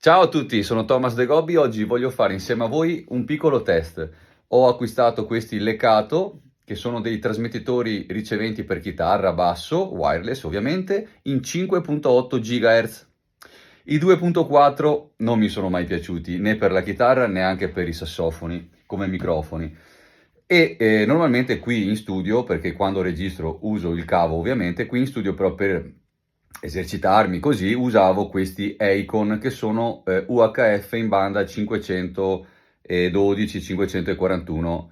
Ciao a tutti, sono Thomas De Gobbi. Oggi voglio fare insieme a voi un piccolo test. Ho acquistato questi Lecato, che sono dei trasmettitori riceventi per chitarra basso, wireless ovviamente, in 5.8 GHz. I 2.4 non mi sono mai piaciuti, né per la chitarra né anche per i sassofoni, come microfoni. E normalmente qui in studio, perché quando registro uso il cavo ovviamente, qui in studio però per esercitarmi così usavo questi Acon che sono UHF in banda 512-541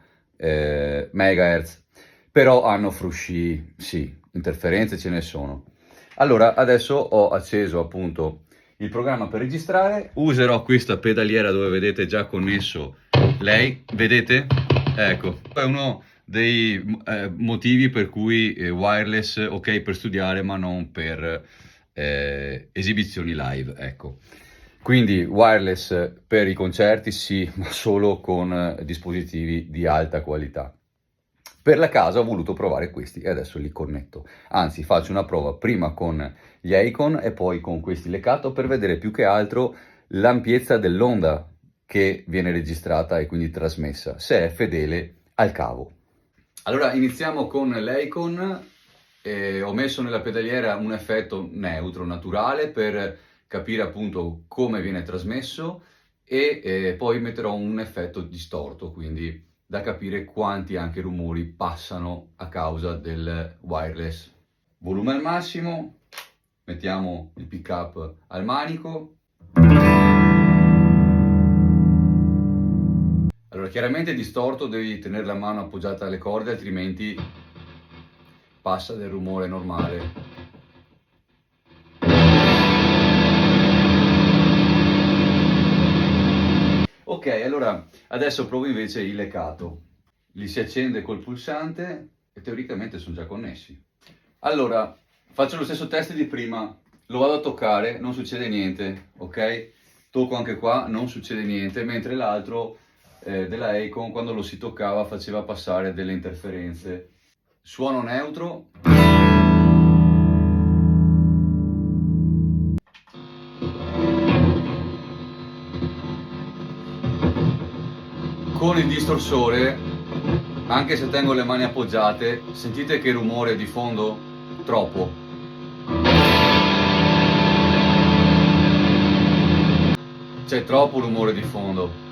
MHz, però hanno frusci, sì, interferenze ce ne sono. Allora adesso ho acceso appunto il programma per registrare, userò questa pedaliera dove vedete già connesso lei, vedete? Ecco, è uno dei motivi per cui wireless ok per studiare ma non per esibizioni live, ecco. Quindi wireless per i concerti sì, ma solo con dispositivi di alta qualità. Per la casa ho voluto provare questi e adesso li connetto. Anzi, faccio una prova prima con gli Acon e poi con questi Lecato per vedere più che altro l'ampiezza dell'onda che viene registrata e quindi trasmessa, se è fedele al cavo. Allora iniziamo con l'Acon. Ho messo nella pedaliera un effetto neutro, naturale, per capire appunto come viene trasmesso e poi metterò un effetto distorto, quindi da capire quanti anche rumori passano a causa del wireless. Volume al massimo, mettiamo il pick up al manico. Allora, chiaramente distorto, devi tenere la mano appoggiata alle corde, altrimenti passa del rumore normale. Ok, allora adesso provo invece il Lecato. Li si accende col pulsante e teoricamente sono già connessi. Allora, faccio lo stesso test di prima, lo vado a toccare, non succede niente, ok? Tocco anche qua, non succede niente, mentre l'altro della Acon quando lo si toccava faceva passare delle interferenze. Suono neutro. Con il distorsore, anche se tengo le mani appoggiate, sentite che rumore di fondo? Troppo. C'è troppo rumore di fondo.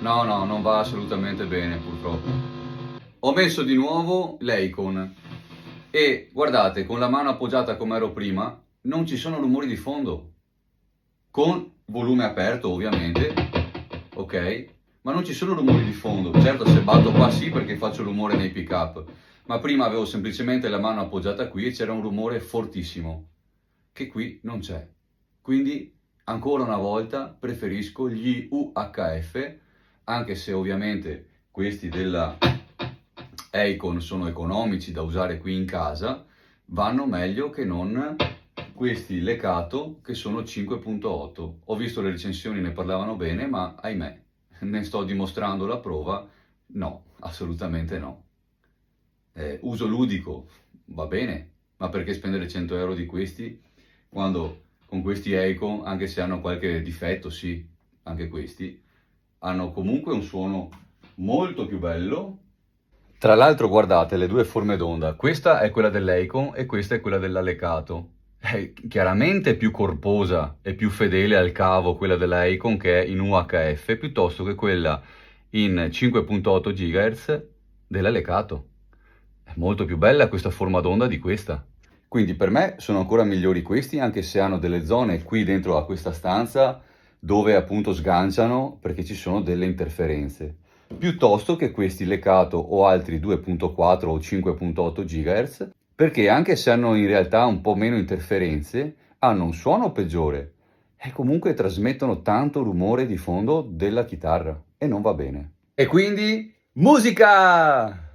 No, non va assolutamente bene, purtroppo. Ho messo di nuovo l'Acon e guardate, con la mano appoggiata come ero prima, non ci sono rumori di fondo. Con volume aperto, ovviamente, ok? Ma non ci sono rumori di fondo. Certo, se batto qua sì perché faccio rumore nei pick up, ma prima avevo semplicemente la mano appoggiata qui e c'era un rumore fortissimo che qui non c'è. Quindi ancora una volta preferisco gli UHF, anche se ovviamente questi della Acon sono economici da usare qui in casa, vanno meglio che non questi Lecato che sono 5.8. Ho visto le recensioni, ne parlavano bene, ma ahimè, ne sto dimostrando la prova, no, assolutamente no. Uso ludico, va bene, ma perché spendere 100 euro di questi quando con questi Acon, anche se hanno qualche difetto, sì, anche questi, hanno comunque un suono molto più bello. Tra l'altro guardate le due forme d'onda, questa è quella dell'Acon e questa è quella dell'Alecato. È chiaramente più corposa e più fedele al cavo quella dell'Acon che è in UHF piuttosto che quella in 5.8 GHz dell'Alecato. È molto più bella questa forma d'onda di questa. Quindi per me sono ancora migliori questi, anche se hanno delle zone qui dentro a questa stanza dove appunto sganciano perché ci sono delle interferenze, piuttosto che questi Lecato o altri 2.4 o 5.8 GHz, perché anche se hanno in realtà un po' meno interferenze, hanno un suono peggiore e comunque trasmettono tanto rumore di fondo della chitarra e non va bene. E quindi musica!